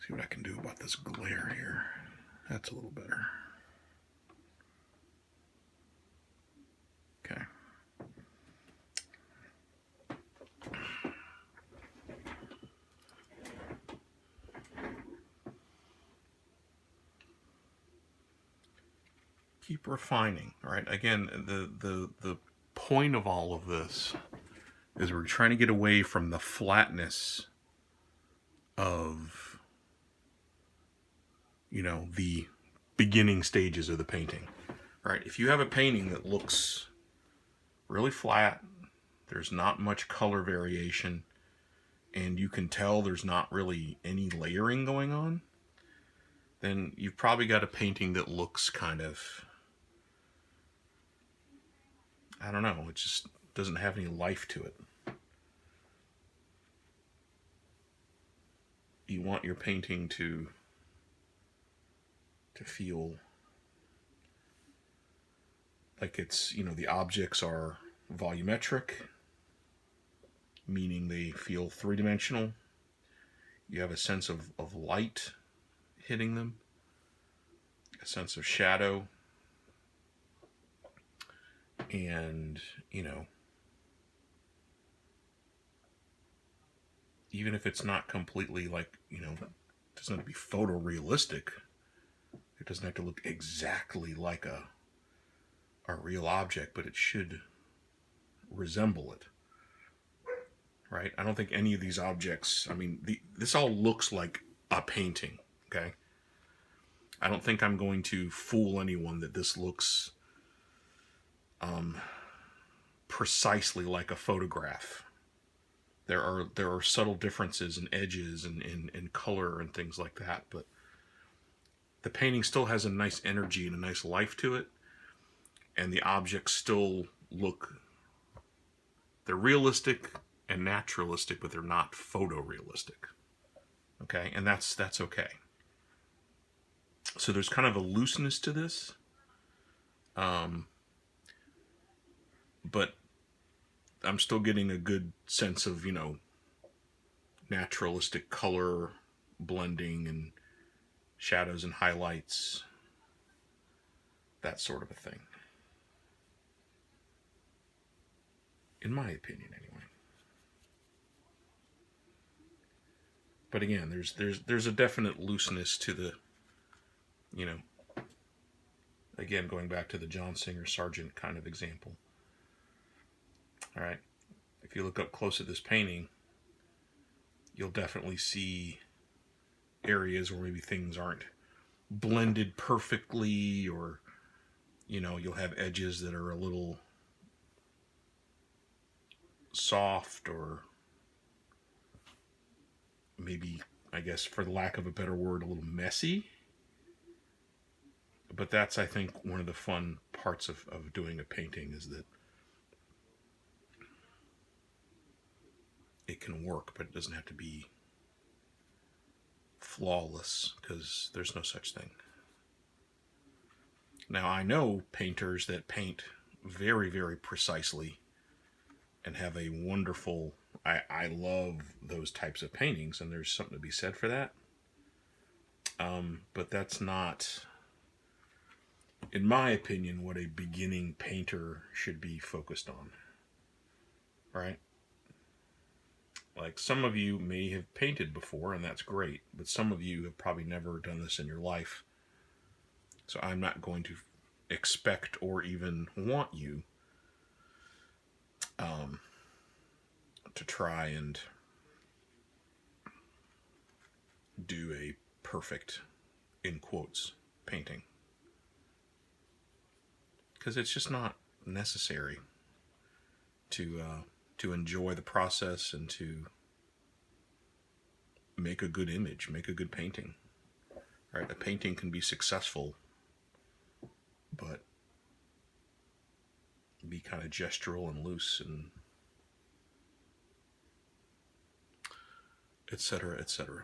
See what I can do about this glare here. That's a little better. Okay. Keep refining, right? Again, the point of all of this is we're trying to get away from the flatness of, the beginning stages of the painting, right? If you have a painting that looks really flat, there's not much color variation, and you can tell there's not really any layering going on, then you've probably got a painting that looks kind of, I don't know, it just doesn't have any life to it. You want your painting to feel like it's, the objects are volumetric, meaning they feel three-dimensional. You have a sense of light hitting them, a sense of shadow, and, even if it's not completely like, it doesn't have to be photorealistic. It doesn't have to look exactly like a real object, but it should resemble it. Right? I don't think any of these objects, this all looks like a painting, okay? I don't think I'm going to fool anyone that this looks precisely like a photograph. There are subtle differences in edges and in color and things like that, but the painting still has a nice energy and a nice life to it, and the objects still look, they're realistic and naturalistic, but they're not photorealistic. Okay, and that's okay. So there's kind of a looseness to this, but I'm still getting a good sense of, naturalistic color blending and shadows and highlights, that sort of a thing. In my opinion, anyway. But again, there's a definite looseness to the, again, going back to the John Singer Sargent kind of example. All right. If you look up close at this painting, you'll definitely see areas where maybe things aren't blended perfectly, or, you'll have edges that are a little soft, or maybe, I guess, for the lack of a better word, a little messy. But that's, I think, one of the fun parts of doing a painting, is that it can work, but it doesn't have to be flawless, because there's no such thing. Now, I know painters that paint very, very precisely and have a wonderful, I love those types of paintings, and there's something to be said for that. But that's not, in my opinion, what a beginning painter should be focused on. Right? Like, some of you may have painted before, and that's great, but some of you have probably never done this in your life. So I'm not going to expect or even want you to try and do a perfect, in quotes, painting. Because it's just not necessary to enjoy the process and to make a good image, make a good painting. Right? A painting can be successful, but be kind of gestural and loose, and etc., etc.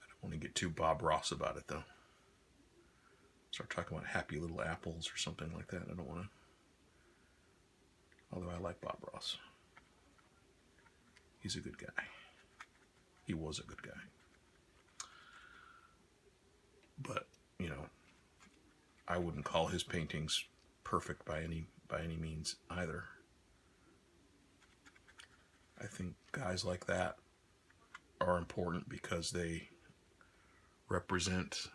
I don't want to get too Bob Ross about it, though. Start talking about happy little apples or something like that. I don't want to. Although I like Bob Ross. He's a good guy. He was a good guy. But, you know, I wouldn't call his paintings perfect by any means either. I think guys like that are important because they represent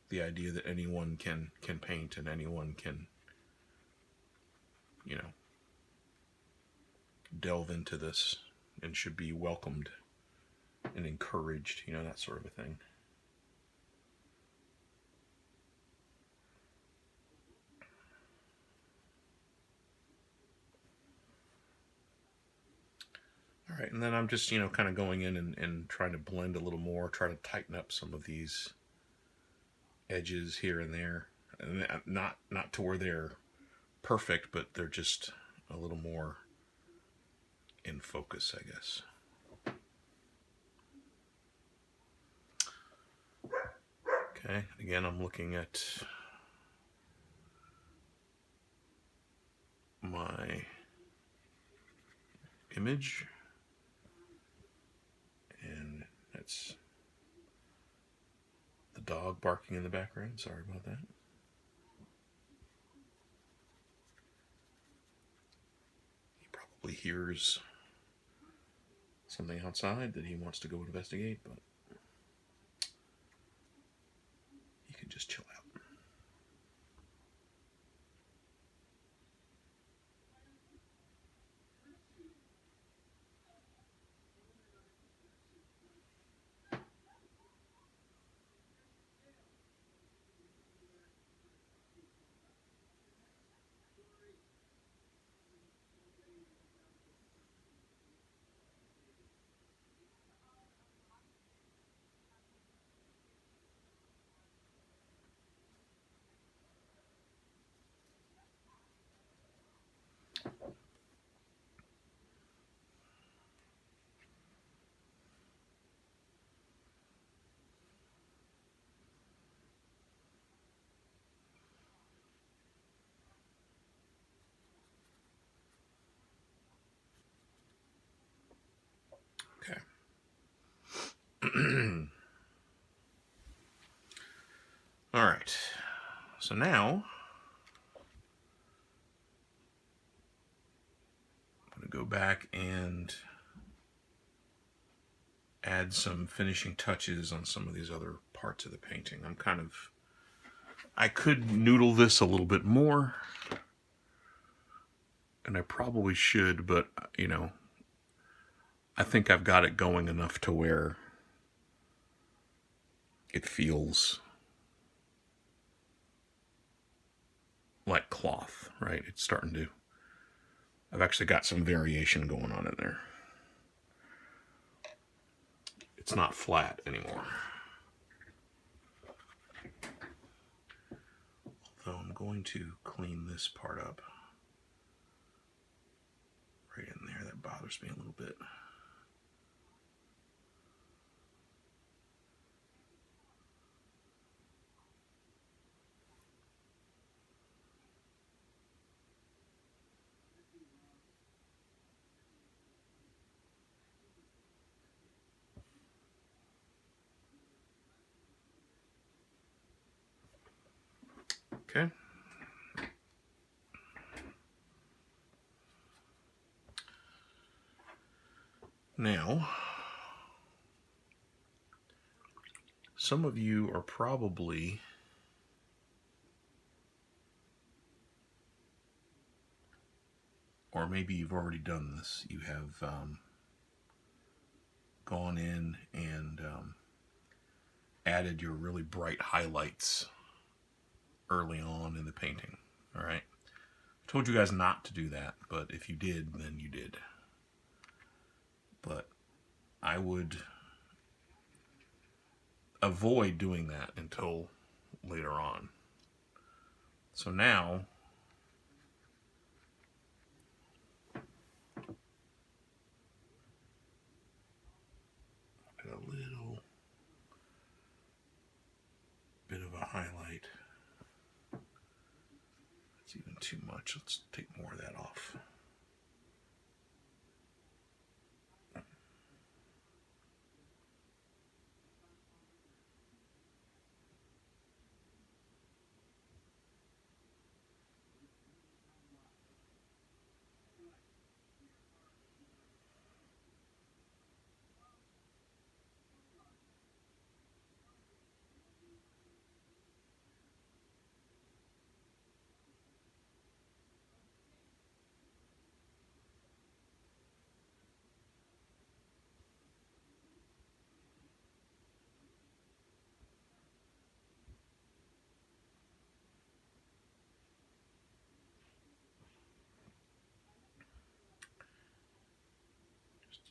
the idea that anyone can paint and anyone can, you know, delve into this and should be welcomed and encouraged, you know, that sort of a thing. All right, and then I'm just, you know, kind of going in and trying to blend a little more, try to tighten up some of these edges here and there. And not to where they're perfect, but they're just a little more in focus, I guess. Okay, again, I'm looking at my image, and that's the dog barking in the background. Sorry about that. He probably hears something outside that he wants to go investigate, but he can just chill out. Okay. All right. So now I'm going to go back and add some finishing touches on some of these other parts of the painting. I could noodle this a little bit more, and I probably should, but, you know, I think I've got it going enough to where it feels like cloth, right? It's starting to, I've actually got some variation going on in there. It's not flat anymore. Although I'm going to clean this part up. Right in there, that bothers me a little bit. Okay. Now, some of you are probably or maybe you've already done this. You have gone in and added your really bright highlights early on in the painting. All right. I told you guys not to do that, but if you did, then you did. But I would avoid doing that until later on. So now, a little bit of a highlight. That's even too much. Let's take more of that off.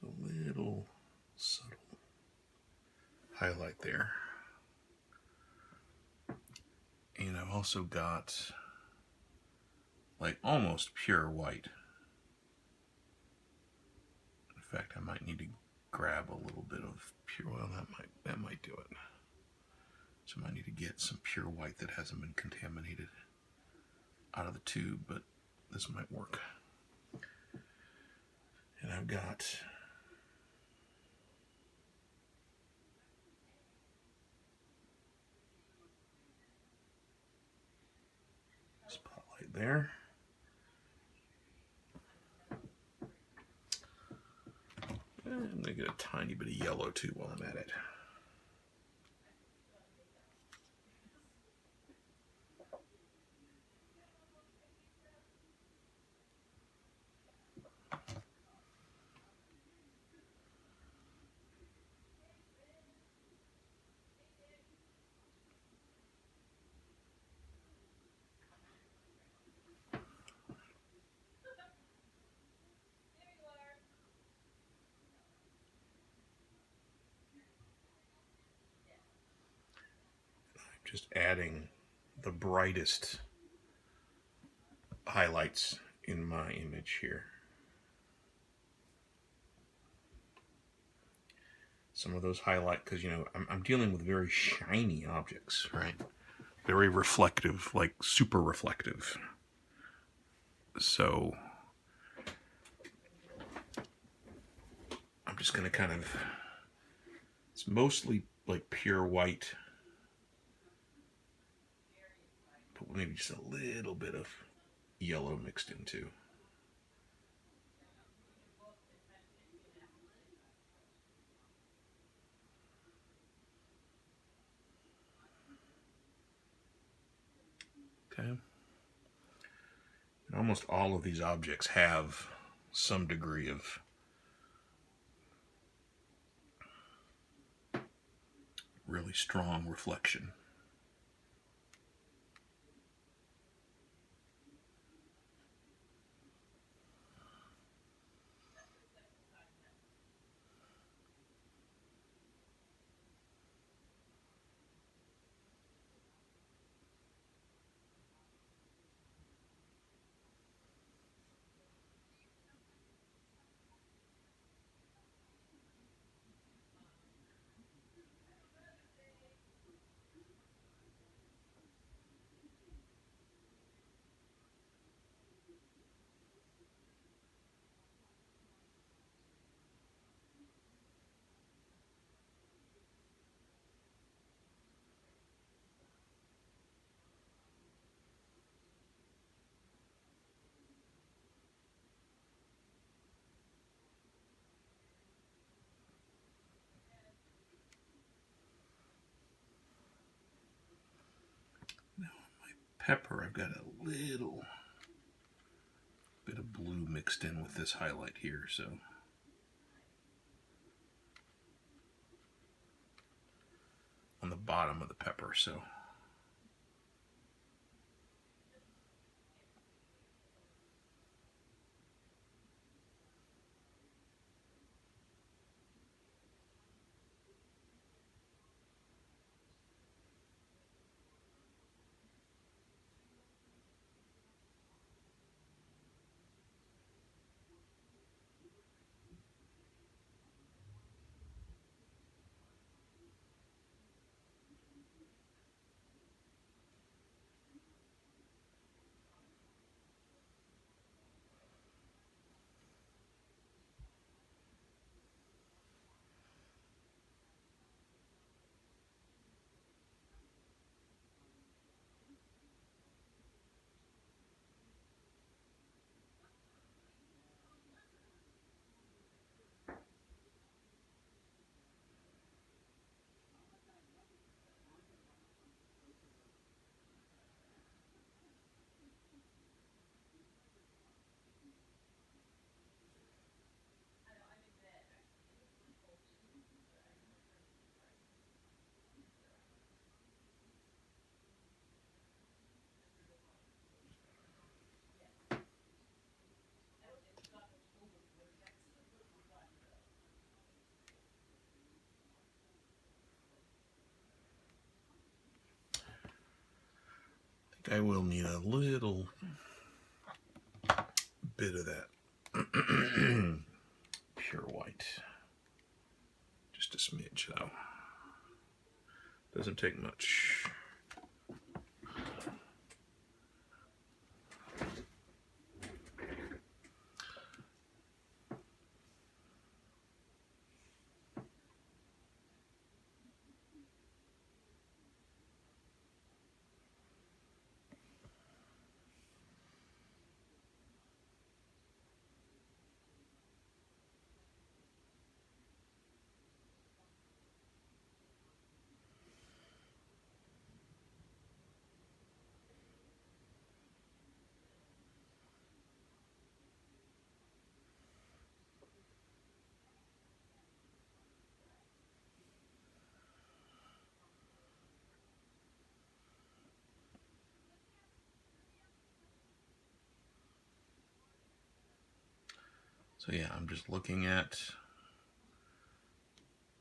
There's a little subtle highlight there. And I've also got like almost pure white. In fact, I might need to grab a little bit of pure oil. That might do it. So I might need to get some pure white that hasn't been contaminated out of the tube, but this might work. And I've got spotlight there. And I'm going to get a tiny bit of yellow too while I'm at it. Just adding the brightest highlights in my image here. Some of those highlight, because I'm dealing with very shiny objects, right? Very reflective, like super reflective. So I'm just going to kind of, it's mostly like pure white, but maybe just a little bit of yellow mixed in too. Okay. And almost all of these objects have some degree of really strong reflection. Pepper, I've got a little bit of blue mixed in with this highlight here, so on the bottom of the pepper, so I will need a little bit of that pure white. Just a smidge, though. Doesn't take much. So yeah, I'm just looking at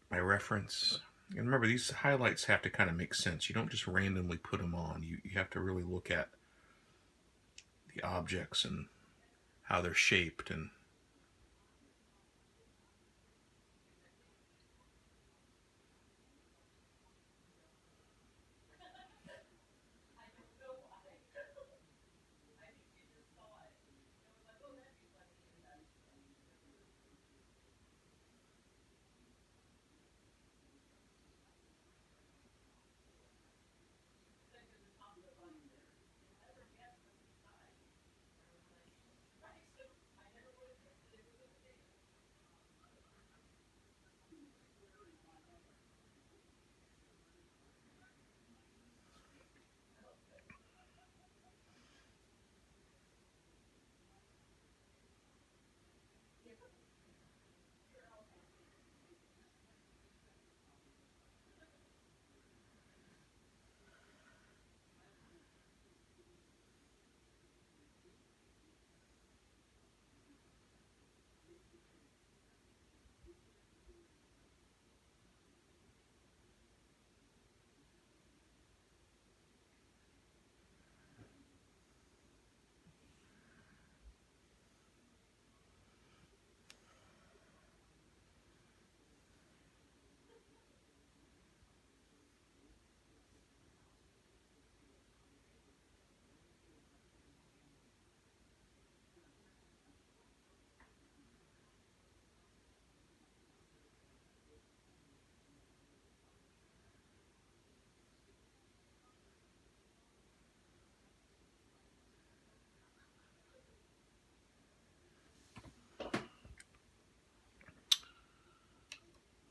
my reference. And remember, these highlights have to kind of make sense. You don't just randomly put them on. You have to really look at the objects and how they're shaped. And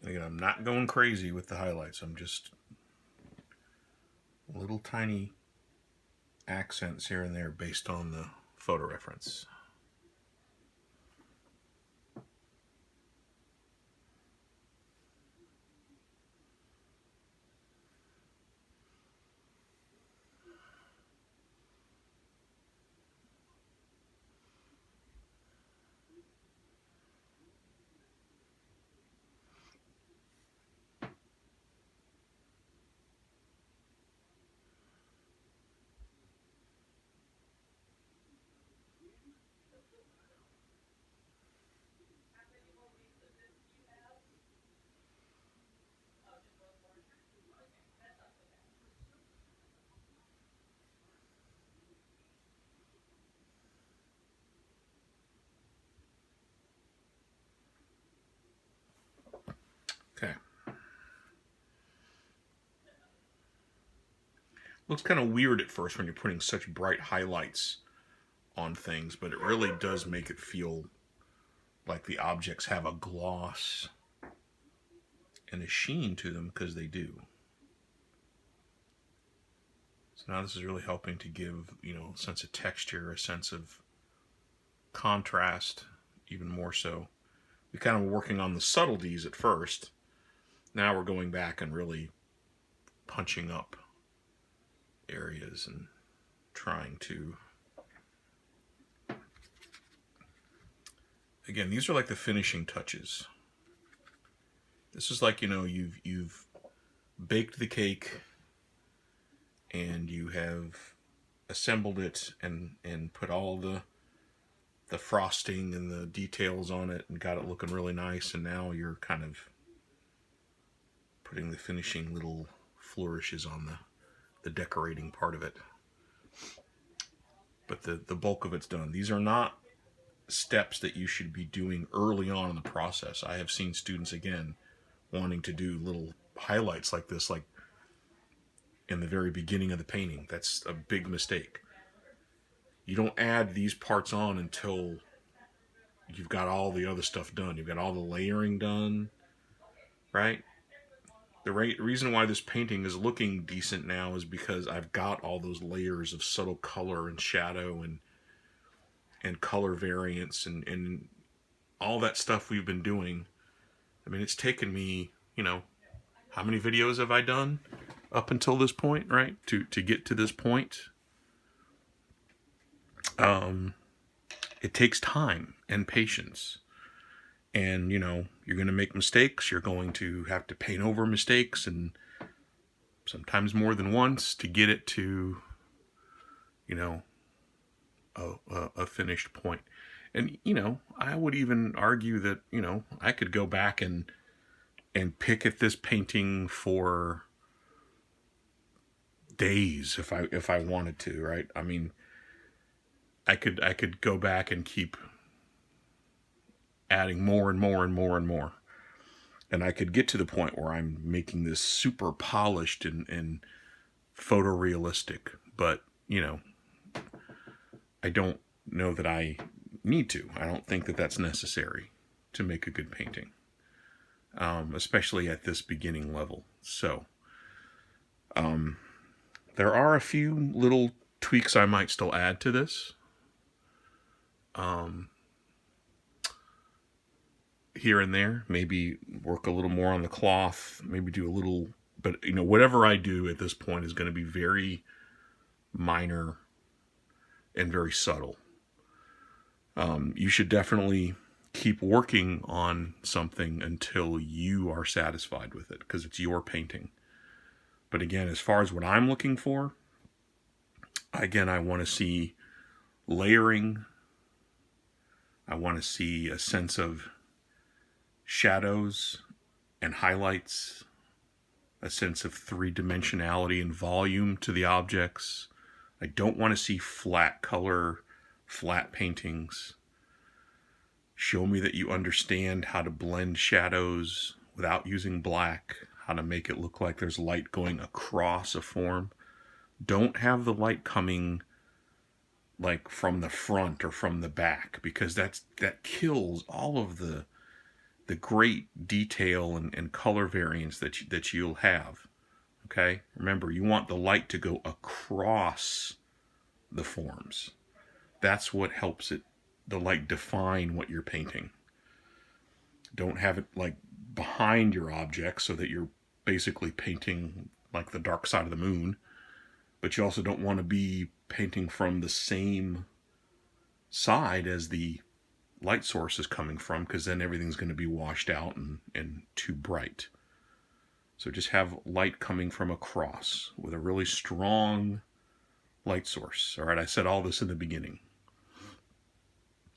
again, I'm not going crazy with the highlights. I'm just little tiny accents here and there based on the photo reference. Okay. Looks kind of weird at first when you're putting such bright highlights on things, but it really does make it feel like the objects have a gloss and a sheen to them, because they do. So now this is really helping to give, a sense of texture, a sense of contrast, even more so. We kind of were working on the subtleties at first. Now we're going back and really punching up areas and trying to, again, these are like the finishing touches. This is like, you've baked the cake and you have assembled it and put all the frosting and the details on it and got it looking really nice, and now you're kind of putting the finishing little flourishes on the decorating part of it. But the bulk of it's done. These are not steps that you should be doing early on in the process. I have seen students, again, wanting to do little highlights like this, like in the very beginning of the painting. That's a big mistake. You don't add these parts on until you've got all the other stuff done. You've got all the layering done, right? The reason why this painting is looking decent now is because I've got all those layers of subtle color and shadow and color variance and all that stuff we've been doing. I mean, it's taken me, how many videos have I done up until this point, right? To get to this point. It takes time and patience. And, you're going to make mistakes. You're going to have to paint over mistakes, and sometimes more than once, to get it to, a finished point. And, I would even argue that, I could go back and pick at this painting for days if I wanted to, right? I mean, I could go back and keep adding more and more and more and more. And I could get to the point where I'm making this super polished and photorealistic. But, I don't know that I need to. I don't think that that's necessary to make a good painting. Especially at this beginning level. So, there are a few little tweaks I might still add to this. Here and there, maybe work a little more on the cloth, maybe do a little, but whatever I do at this point is going to be very minor and very subtle. You should definitely keep working on something until you are satisfied with it, because it's your painting. But again, as far as what I'm looking for, again, I want to see layering. I want to see a sense of shadows and highlights, a sense of three-dimensionality and volume to the objects. I don't want to see flat color, flat paintings. Show me that you understand how to blend shadows without using black, how to make it look like there's light going across a form. Don't have the light coming like from the front or from the back, because that kills all of the great detail and color variance that you'll have. Okay? Remember, you want the light to go across the forms. That's what helps the light define what you're painting. Don't have it like behind your object so that you're basically painting like the dark side of the moon. But you also don't want to be painting from the same side as the light source is coming from, because then everything's going to be washed out and too bright. So just have light coming from across with a really strong light source. All right, I said all this in the beginning.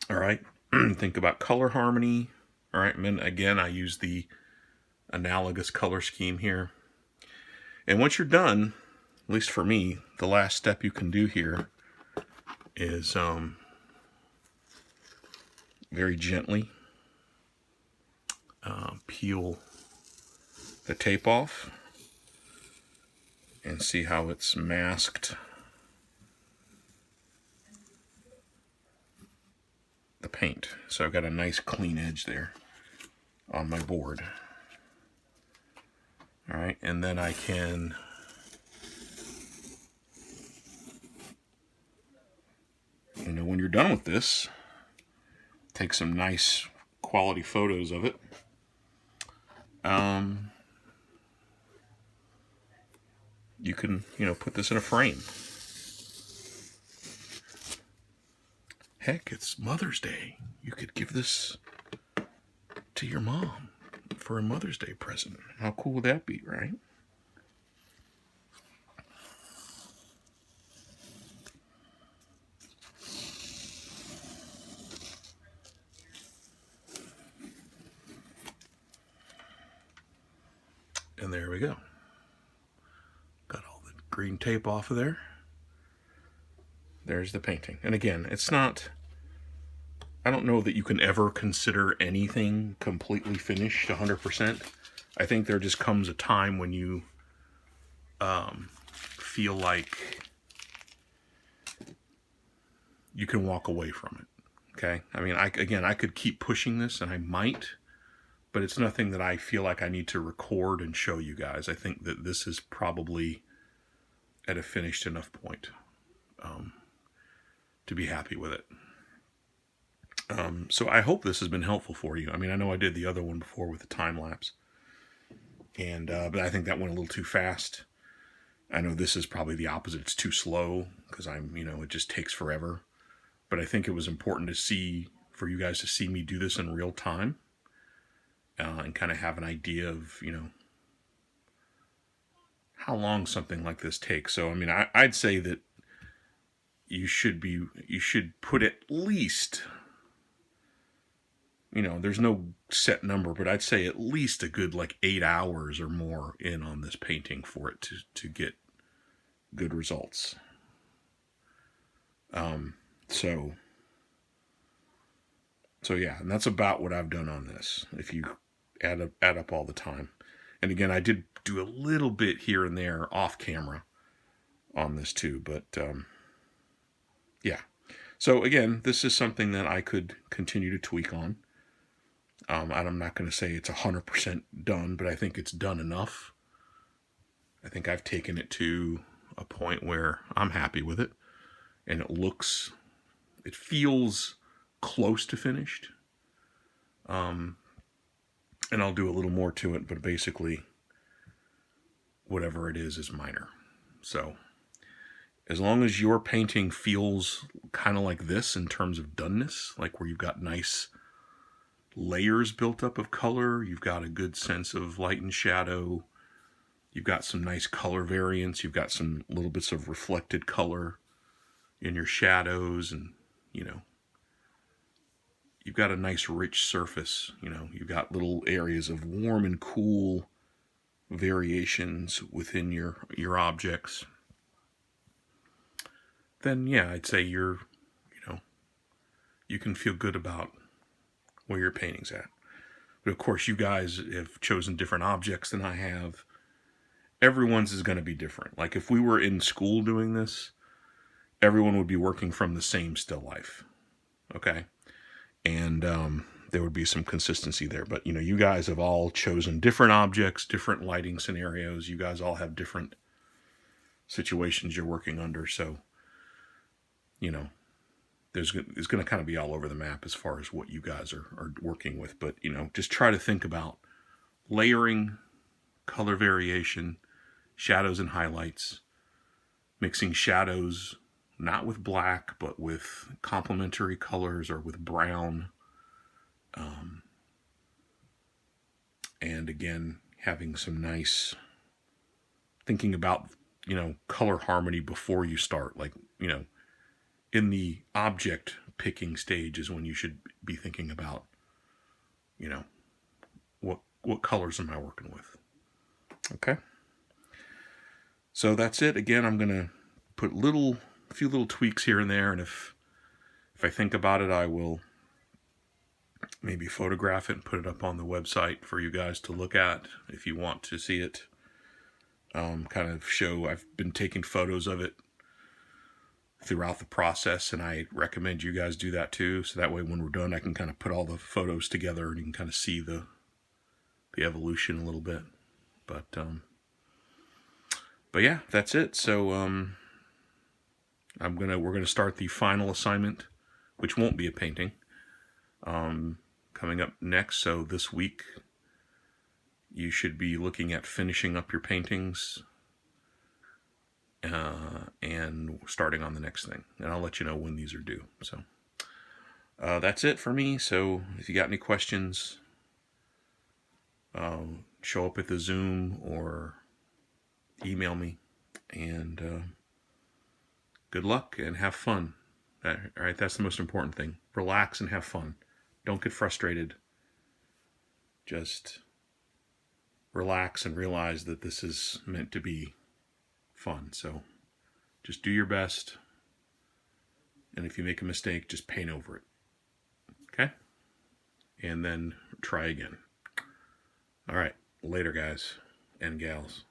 All right, think about color harmony. All right, and then again, I use the analogous color scheme here. And once you're done, at least for me, the last step you can do here is very gently peel the tape off and see how it's masked the paint. So I've got a nice clean edge there on my board. All right, and then I can when you're done with this, take some nice quality photos of it. You can, put this in a frame. Heck, it's Mother's Day. You could give this to your mom for a Mother's Day present. How cool would that be, right? And there we go. Got all the green tape off of there. There's the painting. And again, it's not... I don't know that you can ever consider anything completely finished 100%. I think there just comes a time when you feel like you can walk away from it. Okay? I mean, I could keep pushing this, and I might, but it's nothing that I feel like I need to record and show you guys. I think that this is probably at a finished enough point to be happy with it. So I hope this has been helpful for you. I mean, I know I did the other one before with the time lapse, and but I think that went a little too fast. I know this is probably the opposite. It's too slow because it just takes forever. But I think it was important for you guys to see me do this in real time, and kind of have an idea of, how long something like this takes. So, I mean, I'd say that you should put at least, there's no set number, but I'd say at least a good 8 hours or more in on this painting for it to get good results. So yeah, and that's about what I've done on this, if you add up all the time. And again, I did do a little bit here and there off camera on this too, but yeah. So again, this is something that I could continue to tweak on. I'm not going to say it's 100% done, but I think it's done enough. I think I've taken it to a point where I'm happy with it, and it feels close to finished. And I'll do a little more to it, but basically whatever it is minor. So as long as your painting feels kind of like this in terms of doneness, like where you've got nice layers built up of color, you've got a good sense of light and shadow, you've got some nice color variance, you've got some little bits of reflected color in your shadows, and you've got a nice rich surface, you've got little areas of warm and cool variations within your objects, then yeah, I'd say you can feel good about where your painting's at. But of course, you guys have chosen different objects than I have. Everyone's is going to be different. Like if we were in school doing this, everyone would be working from the same still life. Okay? And there would be some consistency there. But, you guys have all chosen different objects, different lighting scenarios. You guys all have different situations you're working under. So, it's going to kind of be all over the map as far as what you guys are working with. But, just try to think about layering, color variation, shadows and highlights, mixing shadows not with black, but with complementary colors or with brown. And again, having some nice thinking about, color harmony before you start. Like, in the object picking stage is when you should be thinking about, what colors am I working with? Okay. So that's it. Again, I'm going to put a few little tweaks here and there, and if I think about it, I will maybe photograph it and put it up on the website for you guys to look at if you want to see it. Kind of show I've been taking photos of it throughout the process, and I recommend you guys do that too, so that way when we're done I can kind of put all the photos together and you can kind of see the evolution a little bit. But yeah, that's it. So we're gonna start the final assignment, which won't be a painting, coming up next. So this week you should be looking at finishing up your paintings and starting on the next thing, and I'll let you know when these are due. So that's it for me. So if you got any questions, show up at the Zoom or email me, and good luck and have fun. All right, that's the most important thing. Relax and have fun. Don't get frustrated. Just relax and realize that this is meant to be fun. So just do your best. And if you make a mistake, just paint over it. Okay? And then try again. All right. Later, guys and gals.